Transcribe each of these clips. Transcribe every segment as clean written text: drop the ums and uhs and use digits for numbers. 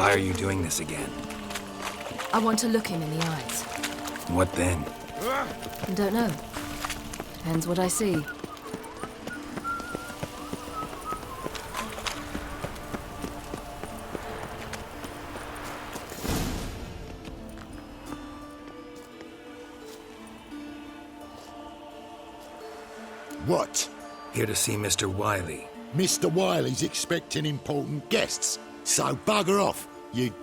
Why are you doing this again? I want to look him in the eyes. What then? I don't know. Depends what I see. What? Here to see Mr. Wiley. Mr. Wiley's expecting important guests, so bugger off, you...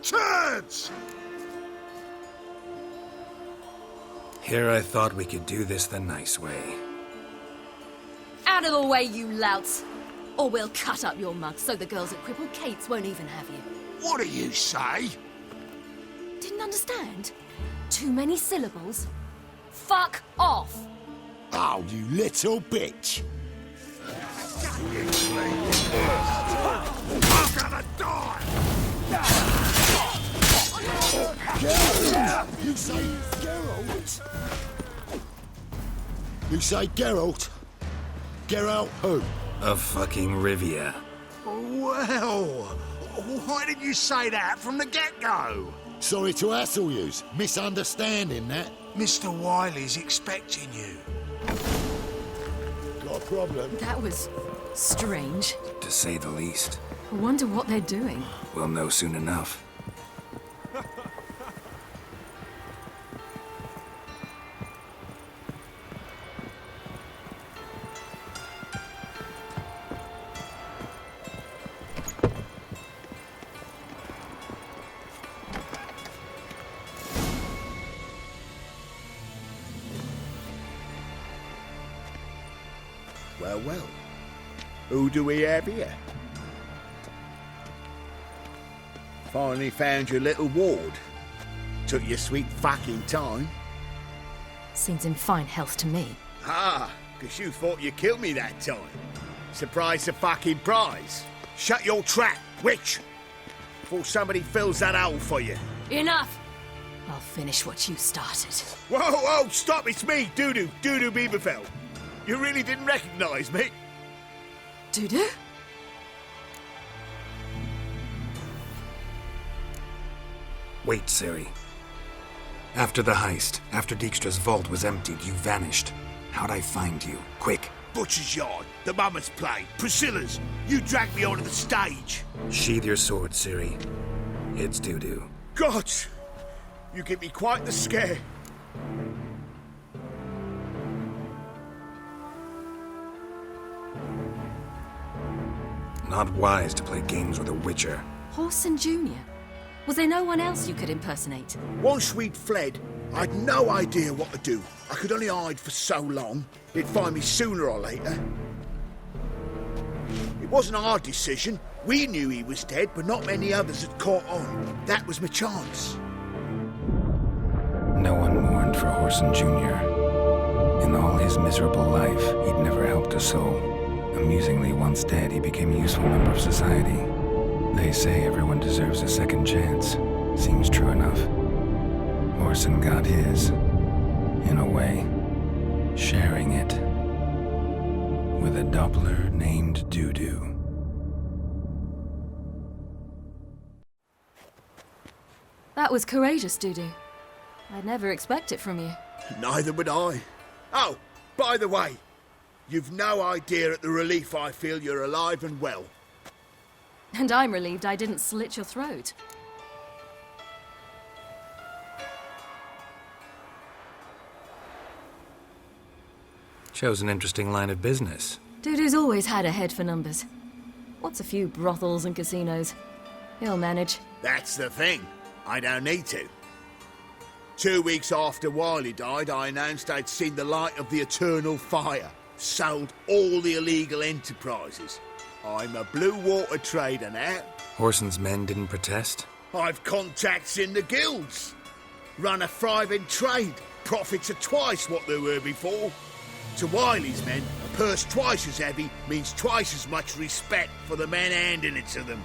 Turds! Here I thought we could do this the nice way. Out of the way, you louts! Or we'll cut up your mug so the girls at Cripple Kate's won't even have you. What do you say? Didn't understand? Too many syllables? Fuck off! Oh, you little bitch! I'm gonna die! You say Geralt? You say Geralt? Geralt who? Of fucking Rivia. Well, why did you say that from the get-go? Sorry to hassle yous. Misunderstanding that. Mr. Wiley's expecting you. Got a problem? That was strange. To say the least. I wonder what they're doing. We'll know soon enough. Well. Who do we have here? Finally found your little ward. Took your sweet fucking time. Seems in fine health to me. Ah, 'cause you thought you killed me that time. Surprise the fucking prize. Shut your trap, witch! Before somebody fills that hole for you. Enough! I'll finish what you started. Whoa, stop, it's me, Dudu Beaverfell. You really didn't recognize me? Dudu? Wait, Ciri. After the heist, after Dijkstra's vault was emptied, you vanished. How'd I find you? Quick. Butcher's Yard, the Mama's Play, Priscilla's. You dragged me onto the stage. Sheathe your sword, Ciri. It's Dudu. God, you give me quite the scare. Not wise to play games with a witcher. Whoreson Jr.? Was there no one else you could impersonate? Once we'd fled, I'd no idea what to do. I could only hide for so long. They'd find me sooner or later. It wasn't our decision. We knew he was dead, but not many others had caught on. That was my chance. No one mourned for Whoreson Jr. In all his miserable life, he'd never helped a soul. Amusingly, once dead, he became a useful member of society. They say everyone deserves a second chance. Seems true enough. Whoreson got his, in a way, sharing it with a Doppler named Dudu. That was courageous, Dudu. I'd never expect it from you. Neither would I. Oh, by the way, you've no idea at the relief I feel you're alive and well. And I'm relieved I didn't slit your throat. Shows an interesting line of business. Dudu's always had a head for numbers. What's a few brothels and casinos? He'll manage. That's the thing. I don't need to. 2 weeks after Wiley died, I announced I'd seen the light of the eternal fire. Sold all the illegal enterprises. I'm a blue water trader now. Whoreson's men didn't protest? I've contacts in the guilds. Run a thriving trade. Profits are twice what they were before. To Wiley's men, a purse twice as heavy means twice as much respect for the men handing it to them.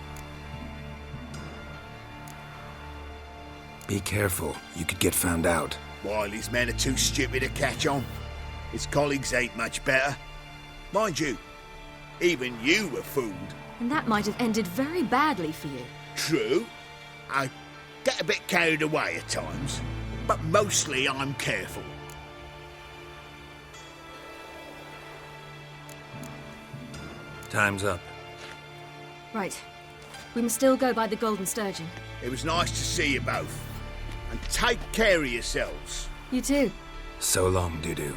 Be careful. You could get found out. Wiley's men are too stupid to catch on. His colleagues ain't much better. Mind you, even you were fooled. And that might have ended very badly for you. True, I get a bit carried away at times, but mostly I'm careful. Time's up. Right. We must still go by the Golden Sturgeon. It was nice to see you both. And take care of yourselves. You too. So long, Dudu.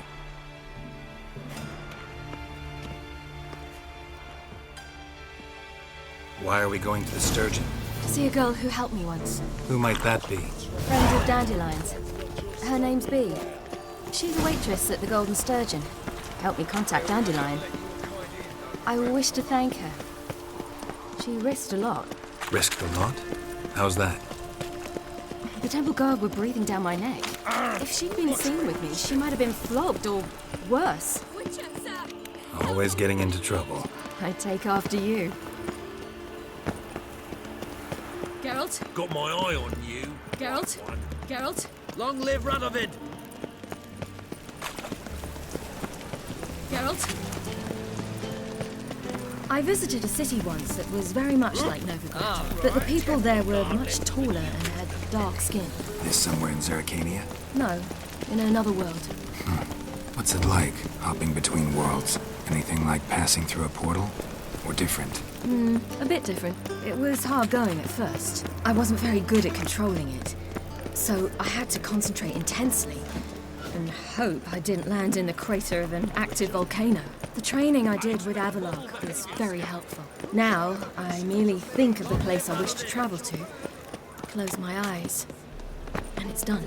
Why are we going to the Sturgeon? To see a girl who helped me once. Who might that be? Friend of Dandelion's. Her name's Bee. She's a waitress at the Golden Sturgeon. Helped me contact Dandelion. I wish to thank her. She risked a lot. Risked a lot? How's that? The temple guard were breathing down my neck. If she'd been seen with me, she might have been flogged or worse. Always getting into trouble. I'd take after you. Geralt? Got my eye on you. Geralt? Geralt? Long live Radovid! Geralt? I visited a city once that was very much like Novigrad, but the people there were much taller and had dark skin. This somewhere in Zerrikania? No, in another world. What's it like, hopping between worlds? Anything like passing through a portal? Or different? A bit different. It was hard going at first. I wasn't very good at controlling it, so I had to concentrate intensely and hope I didn't land in the crater of an active volcano. The training I did with Avallac'h was very helpful. Now, I merely think of the place I wish to travel to, close my eyes, and it's done.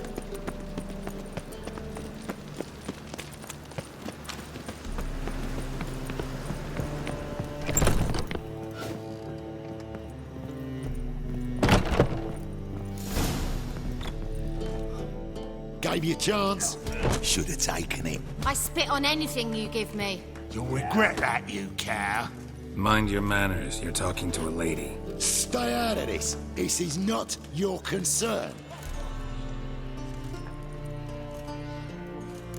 Gave you a chance. Should have taken him. I spit on anything you give me. You'll regret that, you cow. Mind your manners, you're talking to a lady. Stay out of this. This is not your concern.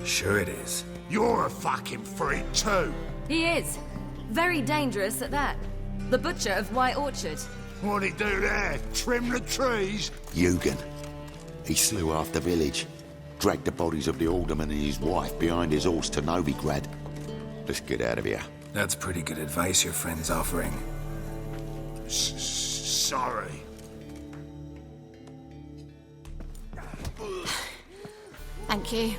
Sure it is. You're a fucking freak too. He is. Very dangerous at that. The butcher of White Orchard. What'd he do there? Trim the trees? Eugen. He slew half the village. Dragged the bodies of the alderman and his wife behind his horse to Novigrad. Let's get out of here. That's pretty good advice your friend's offering. Sorry. Thank you.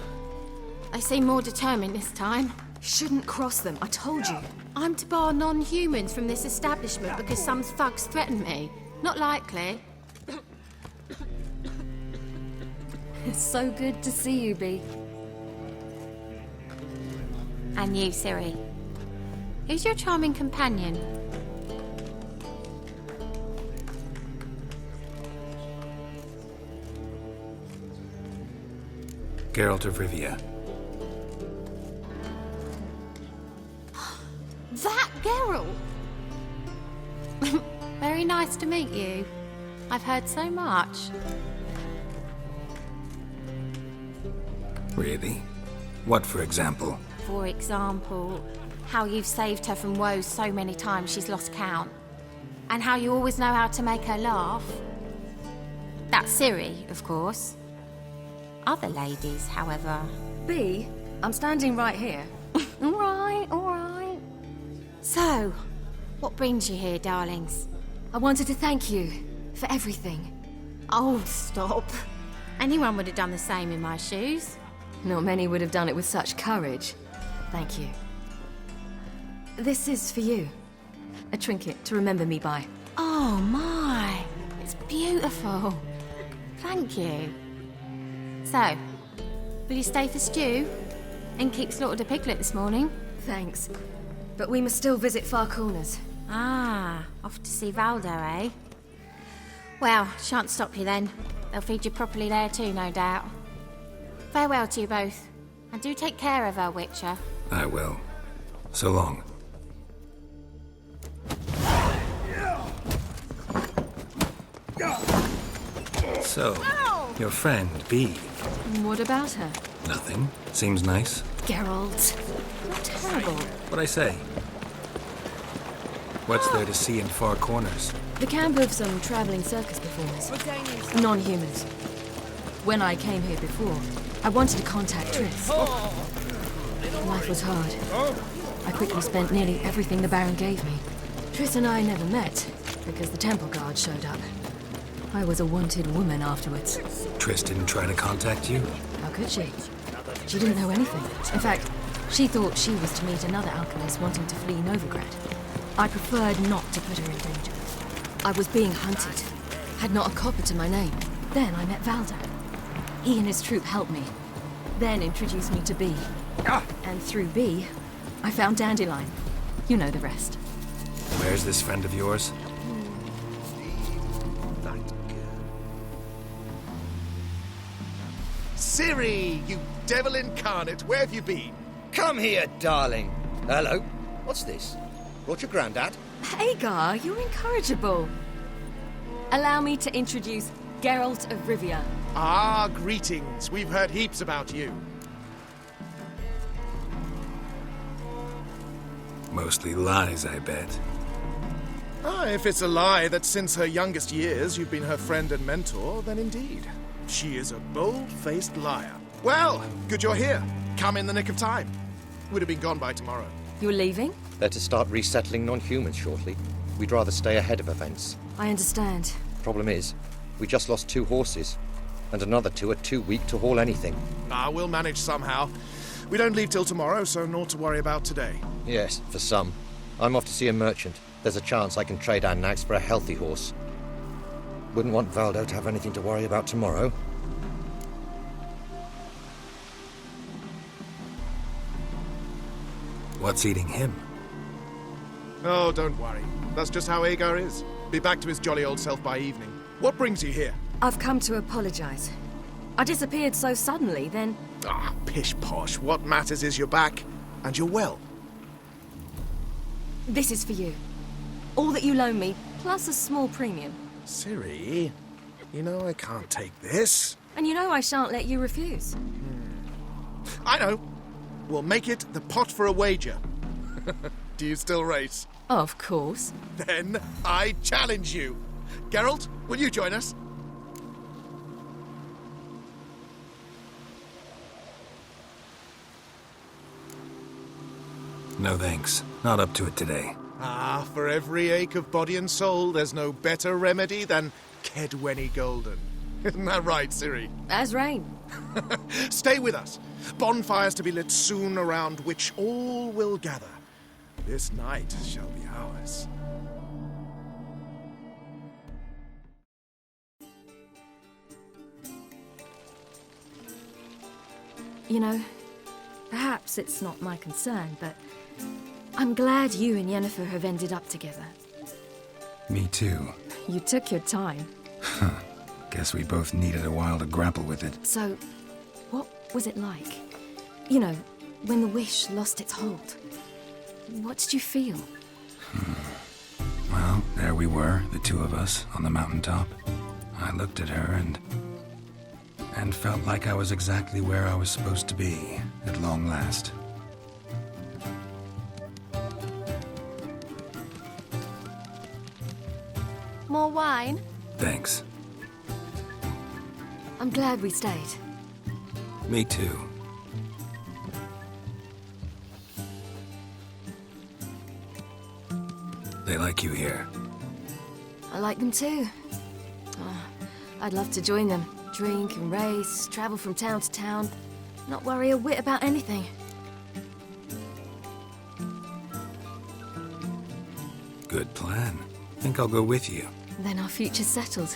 They seem more determined this time. Shouldn't cross them, I told you. I'm to bar non-humans from this establishment because some thugs threaten me. Not likely. It's so good to see you, Bee. And you, Ciri. Who's your charming companion? Geralt of Rivia. That Geralt! Very nice to meet you. I've heard so much. Really? What, for example? For example, how you've saved her from woes so many times she's lost count. And how you always know how to make her laugh. That's Ciri, of course. Other ladies, however... Bee, I'm standing right here. All right. So, what brings you here, darlings? I wanted to thank you for everything. Oh, stop. Anyone would have done the same in my shoes. Not many would have done it with such courage. Thank you. This is for you. A trinket to remember me by. Oh, my. It's beautiful. Thank you. So, will you stay for stew? And keep slaughtered a piglet this morning? Thanks. But we must still visit Far Corners. Ah, off to see Valdo, eh? Well, shan't stop you then. They'll feed you properly there too, no doubt. Farewell to you both. And do take care of her, Witcher. I will. So long. So, your friend, Bee. What about her? Nothing. Seems nice. Geralt. You're terrible. What'd I say? What's there to see in far corners? The camp of some traveling circus performers. Non-humans. When I came here before, I wanted to contact Triss. Life was hard. I quickly spent nearly everything the Baron gave me. Triss and I never met, because the temple guard showed up. I was a wanted woman afterwards. Triss didn't try to contact you? How could she? She didn't know anything. In fact, she thought she was to meet another alchemist wanting to flee Novigrad. I preferred not to put her in danger. I was being hunted. Had not a copper to my name. Then I met Valda. He and his troop helped me. Then introduced me to Bee. And through Bee, I found Dandelion. You know the rest. Where's this friend of yours? Ciri, you devil incarnate, where have you been? Come here, darling. Hello. What's this? Brought your granddad? Hagar, you're incorrigible. Allow me to introduce Geralt of Rivia. Ah, greetings. We've heard heaps about you. Mostly lies, I bet. Ah, if it's a lie that since her youngest years you've been her friend and mentor, then indeed. She is a bold-faced liar. Well, good you're here. Come in the nick of time. Would have been gone by tomorrow. You're leaving? They're to start resettling non-humans shortly. We'd rather stay ahead of events. I understand. Problem is, we just lost 2 horses, and another 2 are too weak to haul anything. Ah, we'll manage somehow. We don't leave till tomorrow, so naught to worry about today. Yes, for some. I'm off to see a merchant. There's a chance I can trade our nags for a healthy horse. Wouldn't want Valdo to have anything to worry about tomorrow. What's eating him? Oh, don't worry. That's just how Agar is. Be back to his jolly old self by evening. What brings you here? I've come to apologize. I disappeared so suddenly, then... Ah, pish-posh. What matters is you're back, and you're well. This is for you. All that you loan me, plus a small premium. Ciri, you know I can't take this. And you know I shan't let you refuse. I know. We'll make it the pot for a wager. Do you still race? Of course. Then I challenge you. Geralt, will you join us? No thanks. Not up to it today. Ah, for every ache of body and soul, there's no better remedy than Kedwenny Golden. Isn't that right, Ciri? As rain. Stay with us. Bonfires to be lit soon around which all will gather. This night shall be ours. You know, perhaps it's not my concern, but I'm glad you and Yennefer have ended up together. Me too. You took your time. Guess we both needed a while to grapple with it. So, what was it like? You know, when the wish lost its hold. What did you feel? Well, there we were, the 2 of us, on the mountaintop. I looked at her and felt like I was exactly where I was supposed to be, at long last. More wine? Thanks. I'm glad we stayed. Me too. They like you here. I like them too. Oh, I'd love to join them. Drink and race, travel from town to town. Not worry a whit about anything. Good plan. Think I'll go with you. Then our future's settled.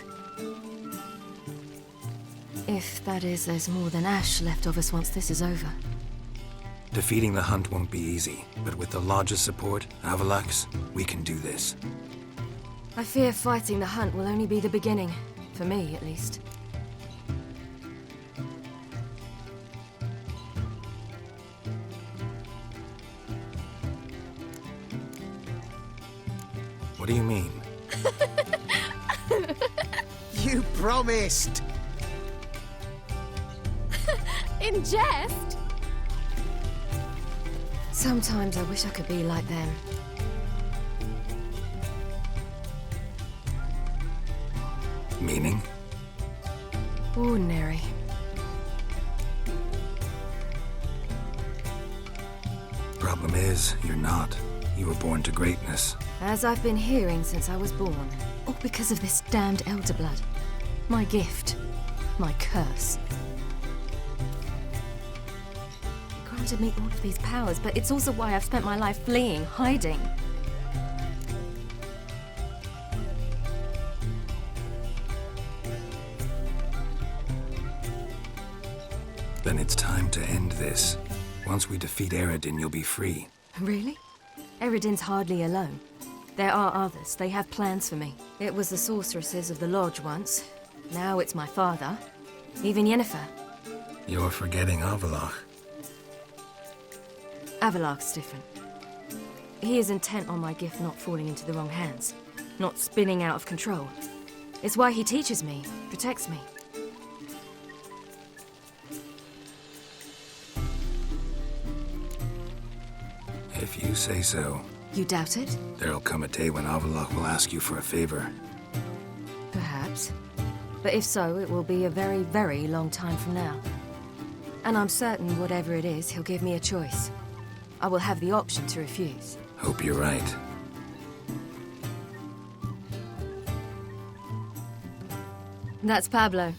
If, that is, there's more than ash left of us once this is over. Defeating the hunt won't be easy, but with the Lodge's support, Avalax, we can do this. I fear fighting the hunt will only be the beginning. For me, at least. What do you mean? You promised! In jest? Sometimes I wish I could be like them. Meaning? Ordinary. Problem is, you're not. You were born to greatness. As I've been hearing since I was born. All because of this damned Elder Blood. My gift. My curse. It granted me all of these powers, but it's also why I've spent my life fleeing, hiding. Then it's time to end this. Once we defeat Eredin, you'll be free. Really? Eredin's hardly alone. There are others. They have plans for me. It was the sorceresses of the Lodge once. Now it's my father. Even Yennefer. You're forgetting Avallac'h. Avallac'h's different. He is intent on my gift not falling into the wrong hands. Not spinning out of control. It's why he teaches me, protects me. If you say so. You doubt it? There'll come a day when Avallac'h will ask you for a favor. Perhaps. But if so, it will be a very, very long time from now. And I'm certain whatever it is, he'll give me a choice. I will have the option to refuse. Hope you're right. That's Pablo.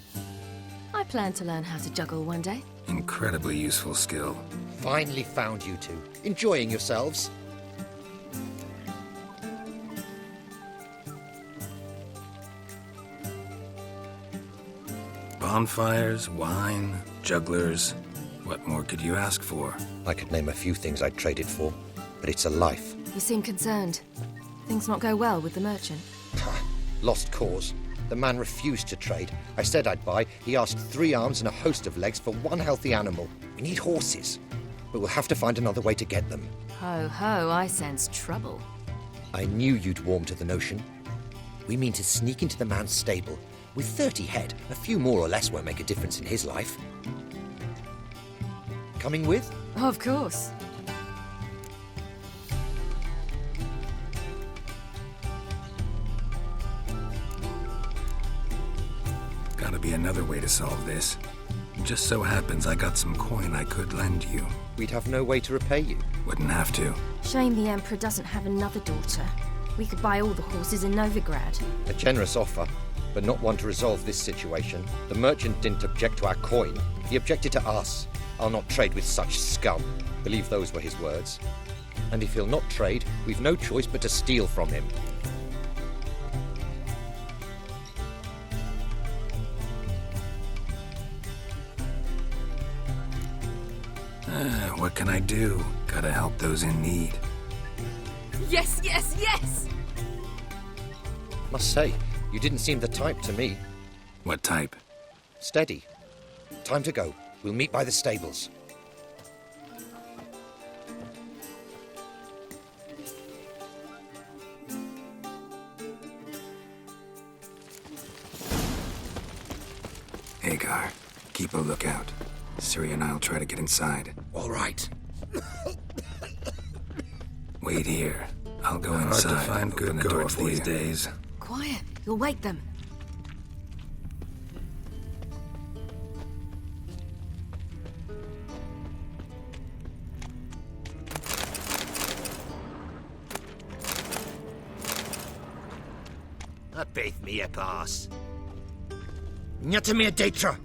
I plan to learn how to juggle one day. Incredibly useful skill. Finally found you two. Enjoying yourselves? Bonfires, wine, jugglers. What more could you ask for? I could name a few things I'd trade it for, but it's a life. You seem concerned. Things not go well with the merchant. Lost cause. The man refused to trade. I said I'd buy. He asked 3 arms and a host of legs for 1 healthy animal. We need horses, but we'll have to find another way to get them. Ho ho, I sense trouble. I knew you'd warm to the notion. We mean to sneak into the man's stable. With 30 head, a few more or less won't make a difference in his life. Coming with? Of course. Gotta be another way to solve this. It just so happens I got some coin I could lend you. We'd have no way to repay you. Wouldn't have to. Shame the Emperor doesn't have another daughter. We could buy all the horses in Novigrad. A generous offer, but not one to resolve this situation. The merchant didn't object to our coin. He objected to us. I'll not trade with such scum. Believe those were his words. And if he'll not trade, we've no choice but to steal from him. What can I do? Gotta help those in need. Yes, yes, yes! Must say, you didn't seem the type to me. What type? Steady. Time to go. We'll meet by the stables. Agar, keep a lookout. Ciri and I'll try to get inside. All right. Wait here. I'll go inside. Hard to find Open good the door guards for these you. days. Quiet, you'll wake them. Beth me a pass. Nyatamir Datra!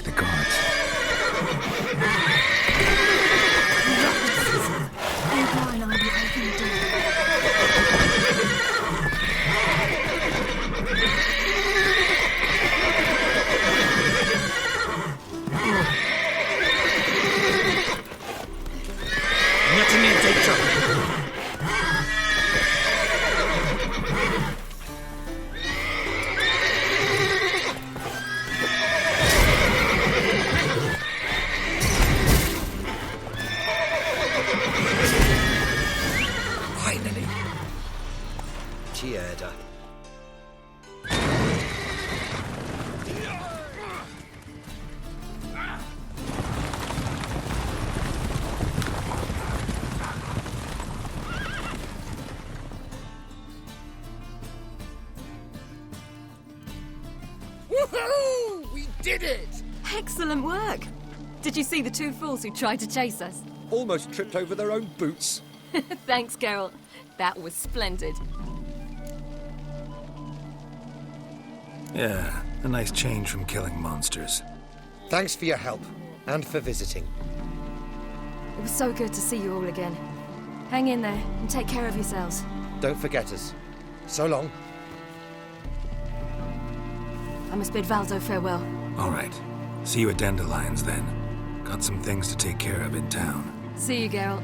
the guards. Ugar and I will open the door. Nothing to take trouble. Finally. Tierda. Woohoo! We did it! Excellent work! Did you see the two fools who tried to chase us? Almost tripped over their own boots. Thanks, Geralt. That was splendid. Yeah, a nice change from killing monsters. Thanks for your help, and for visiting. It was so good to see you all again. Hang in there and take care of yourselves. Don't forget us. So long. I must bid Valdo farewell. All right. See you at Dandelions then. Got some things to take care of in town. See you, Geralt.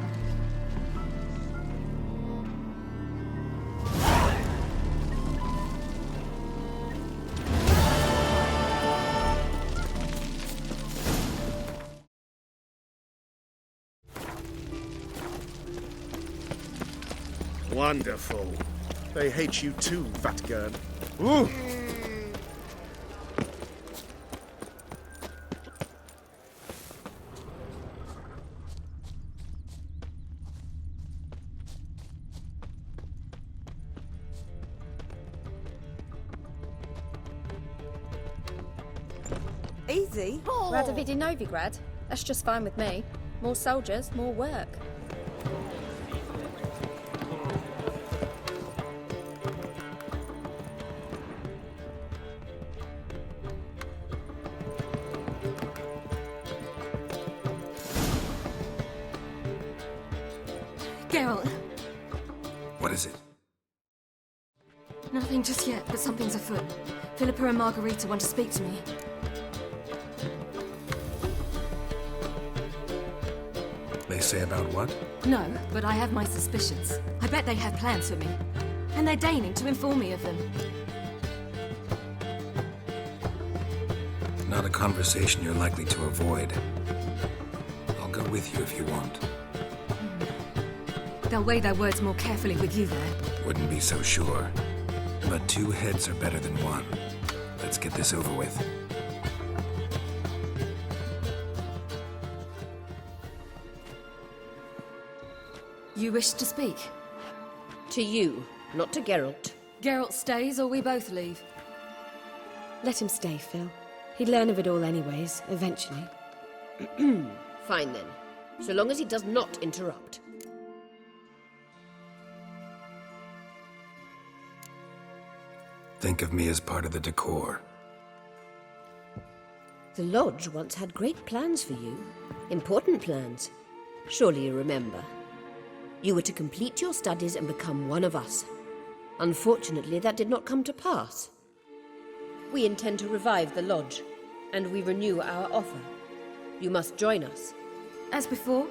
Wonderful. They hate you too, Vatgern. Ooh! Easy. Radovid in Novigrad. That's just fine with me. More soldiers, more work. Geralt. What is it? Nothing just yet, but something's afoot. Philippa and Margarita want to speak to me. They say about what? No, but I have my suspicions. I bet they have plans for me. And they're deigning to inform me of them. Not a conversation you're likely to avoid. I'll go with you if you want. They'll weigh their words more carefully with you there. Wouldn't be so sure. But two heads are better than one. Let's get this over with. You wish to speak? To you, not to Geralt. Geralt stays or we both leave? Let him stay, Phil. He'd learn of it all anyways, eventually. Fine then. So long as he does not interrupt. Think of me as part of the decor. The Lodge once had great plans for you. Important plans. Surely you remember. You were to complete your studies and become one of us. Unfortunately, that did not come to pass. We intend to revive the Lodge, and we renew our offer. You must join us. As before?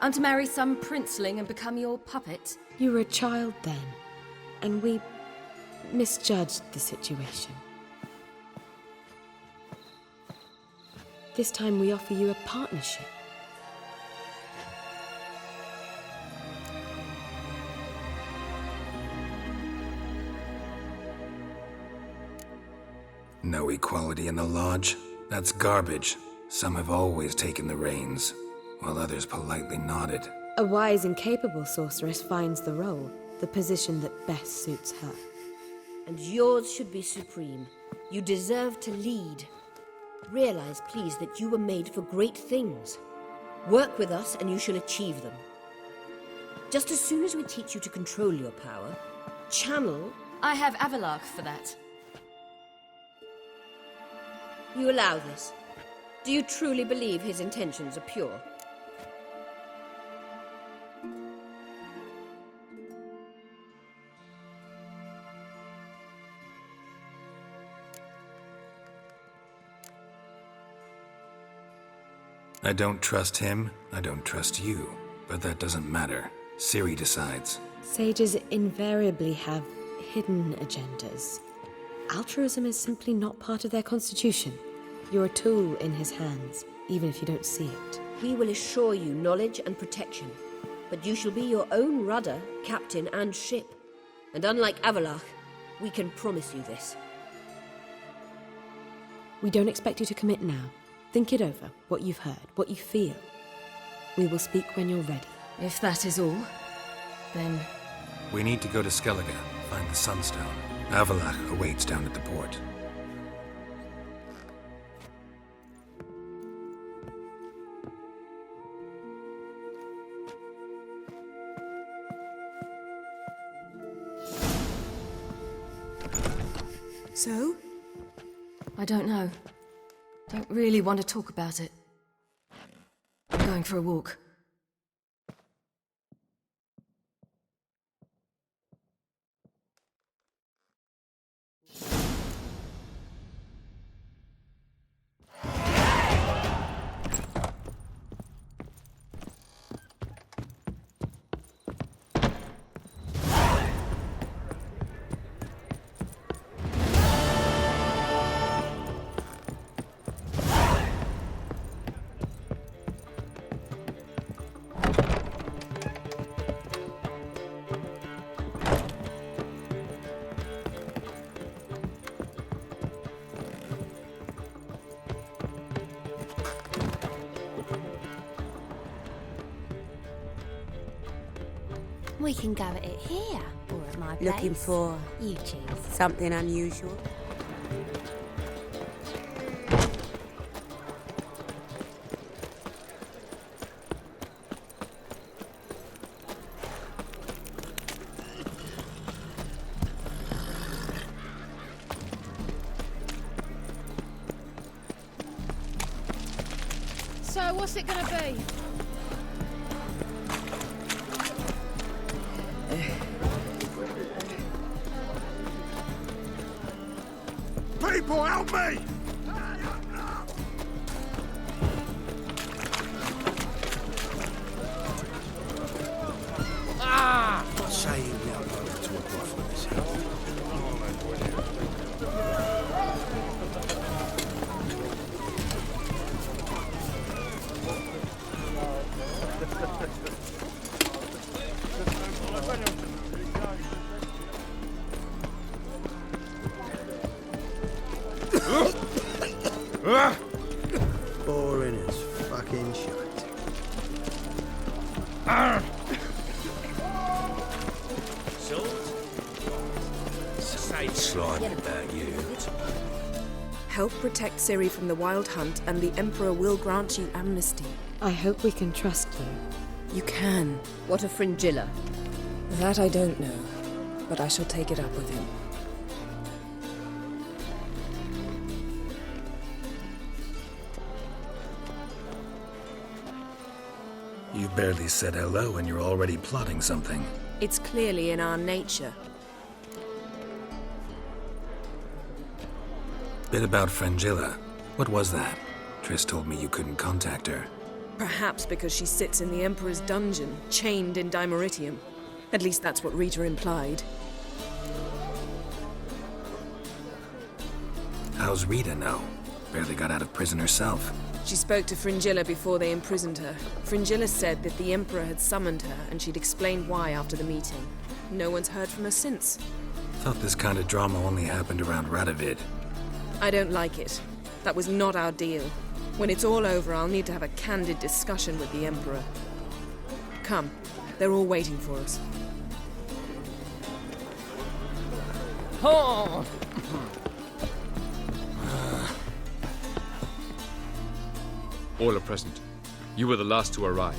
I'm to marry some princeling and become your puppet? You were a child then, and we misjudged the situation. This time we offer you a partnership. No equality in the Lodge? That's garbage. Some have always taken the reins, while others politely nodded. A wise and capable sorceress finds the role, the position that best suits her. And yours should be supreme. You deserve to lead. Realize, please, that you were made for great things. Work with us and you shall achieve them. Just as soon as we teach you to control your power, channel... I have Avalark for that. You allow this. Do you truly believe his intentions are pure? I don't trust him, I don't trust you. But that doesn't matter. Ciri decides. Sages invariably have hidden agendas. Altruism is simply not part of their constitution. You're a tool in his hands, even if you don't see it. We will assure you knowledge and protection, but you shall be your own rudder, captain, and ship. And unlike Avallac'h, we can promise you this. We don't expect you to commit now. Think it over, what you've heard, what you feel. We will speak when you're ready. If that is all, then... We need to go to Skellige, find the Sunstone. Avallac'h awaits down at the port. So? I don't know. Don't really want to talk about it. I'm going for a walk. We can go at it here, or at my place. Looking for You choose. something unusual? So, what's it gonna be? People, help me! What say you we upload it to a brothel this hill? Boring as fucking shit. Slime about you. Help protect Ciri from the Wild Hunt, and the Emperor will grant you amnesty. I hope we can trust you. You can. What of Fringilla? That I don't know, but I shall take it up with him. You barely said hello and you're already plotting something. It's clearly in our nature. Bit about Fringilla. What was that? Triss told me you couldn't contact her. Perhaps because she sits in the Emperor's dungeon, chained in Dimeritium. At least that's what Rita implied. How's Rita know? Barely got out of prison herself. She spoke to Fringilla before they imprisoned her. Fringilla said that the Emperor had summoned her, and she'd explained why after the meeting. No one's heard from her since. Thought this kind of drama only happened around Radovid. I don't like it. That was not our deal. When it's all over, I'll need to have a candid discussion with the Emperor. Come, they're all waiting for us. Oh! All are present. You were the last to arrive.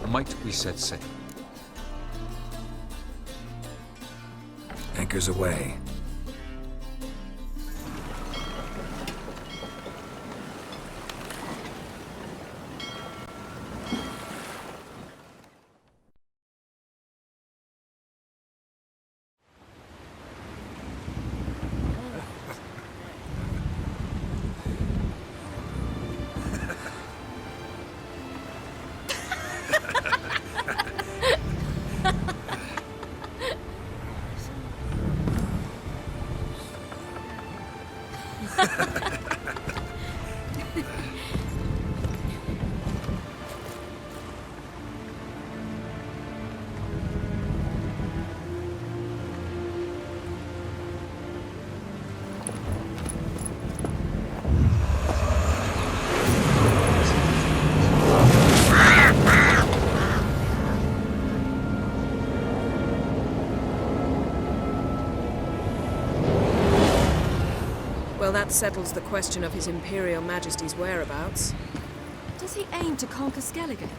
Might we set sail? Anchors away. That settles the question of His Imperial Majesty's whereabouts. Does he aim to conquer Skellige?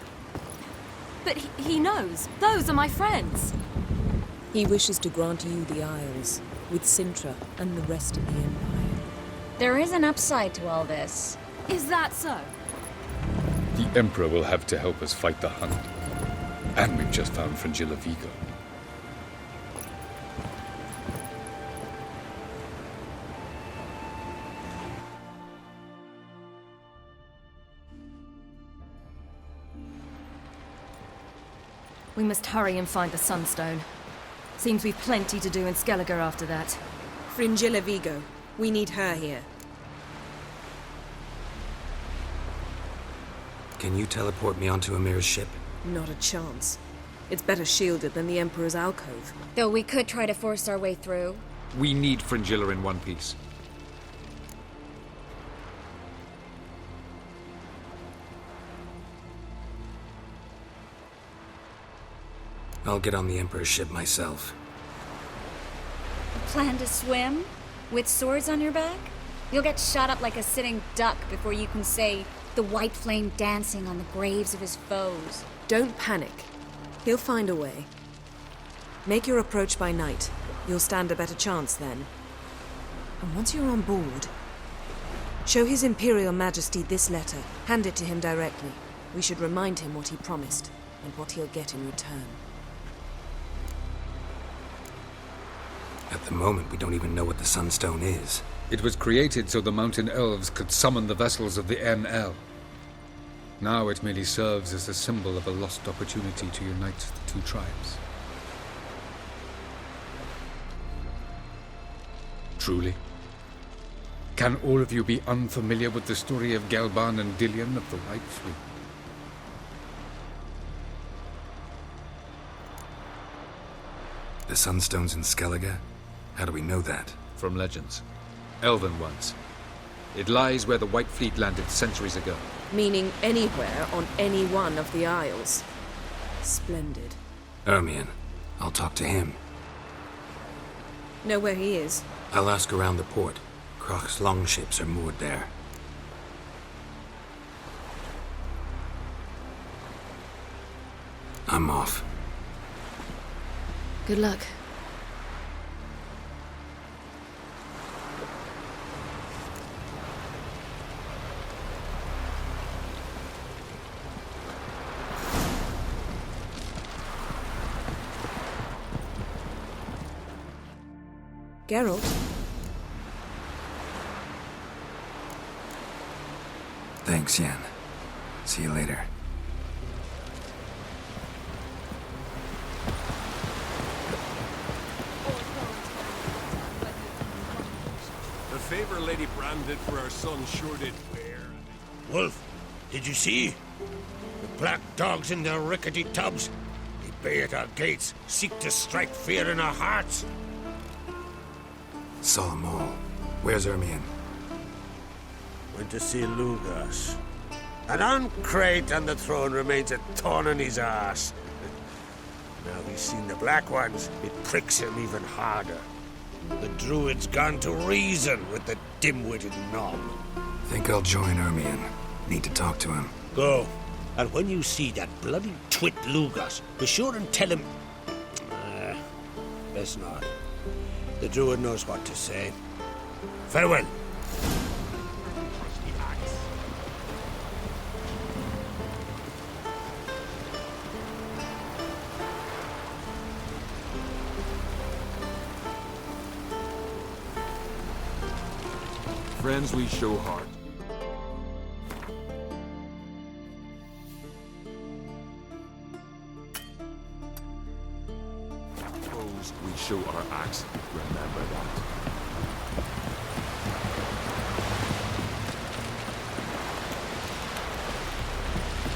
But he knows. Those are my friends. He wishes to grant you the Isles, with Sintra and the rest of the Empire. There is an upside to all this. Is that so? The Emperor will have to help us fight the Hunt. And we've just found Fringilla Vigo. We must hurry and find the Sunstone. Seems we've plenty to do in Skellige after that. Fringilla Vigo. We need her here. Can you teleport me onto Amir's ship? Not a chance. It's better shielded than the Emperor's alcove. Though we could try to force our way through. We need Fringilla in one piece. I'll get on the Emperor's ship myself. Plan to swim? With swords on your back? You'll get shot up like a sitting duck before you can say the white flame dancing on the graves of his foes. Don't panic. He'll find a way. Make your approach by night. You'll stand a better chance then. And once you're on board, show His Imperial Majesty this letter. Hand it to him directly. We should remind him what he promised, and what he'll get in return. At the moment, we don't even know what the Sunstone is. It was created so the Mountain Elves could summon the vessels of the NL. Now it merely serves as a symbol of a lost opportunity to unite the two tribes. Truly? Can all of you be unfamiliar with the story of Gelban and Dillion of the White Fleet? The Sunstone's in Skellige? How do we know that? From legends. Elven ones. It lies where the White Fleet landed centuries ago. Meaning anywhere on any one of the Isles. Splendid. Ermion. I'll talk to him. Know where he is? I'll ask around the port. Croc's longships are moored there. I'm off. Good luck. Geralt? Thanks, Yen. See you later. The favor Lady Bran did for our son sure did bear. Wolf, did you see? The black dogs in their rickety tubs. They bay at our gates, seek to strike fear in our hearts. Saw them all. Where's Ermion? Went to see Lugas. And on Crate on the throne remains a thorn in his arse. Now he's seen the Black Ones, it pricks him even harder. The Druid's gone to reason with the dim-witted knob. Think I'll join Ermion. Need to talk to him. Go. And when you see that bloody twit Lugas, be sure and tell him... best not. The Druid knows what to say. Farewell. Friends we show heart. Foes we show our axe. Remember that.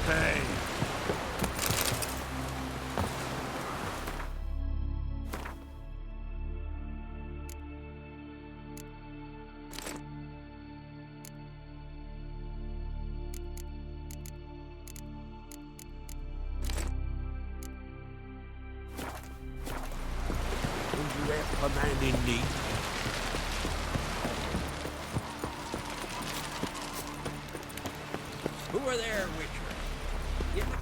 Hey. Command in need. Who are there, Witcher? Get the...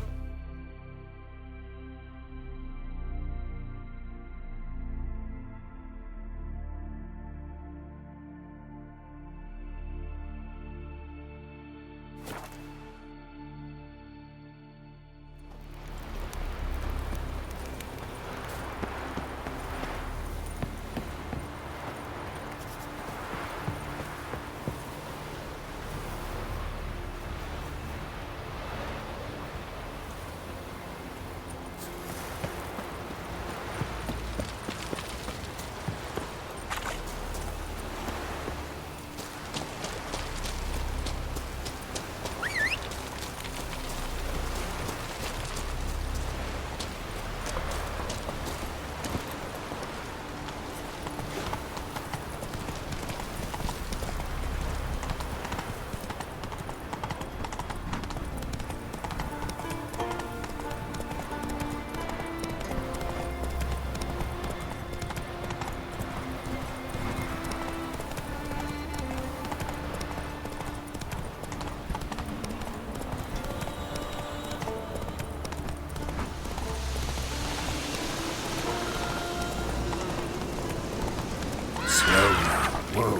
Slow now. Whoa.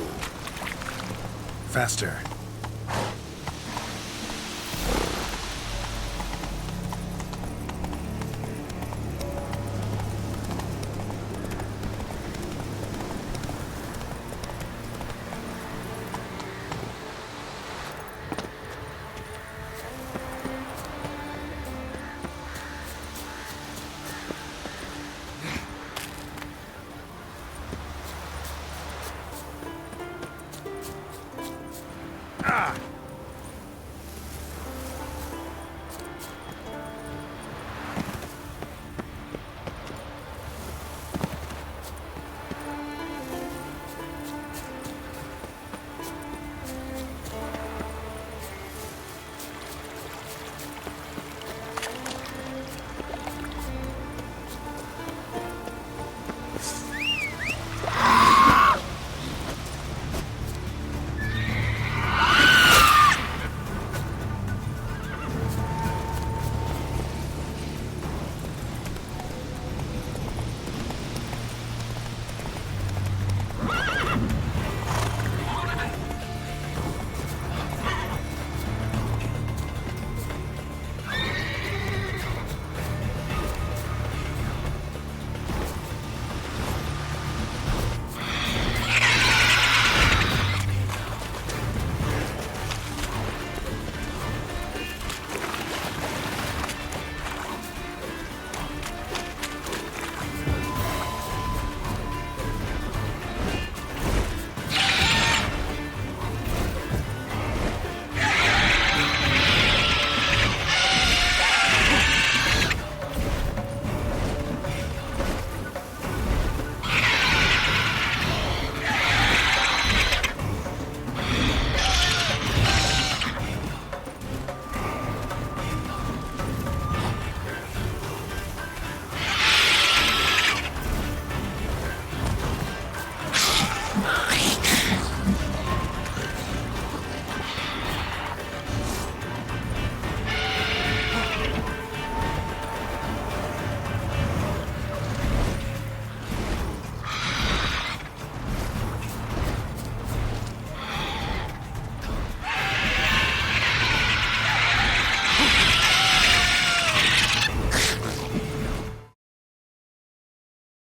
Faster.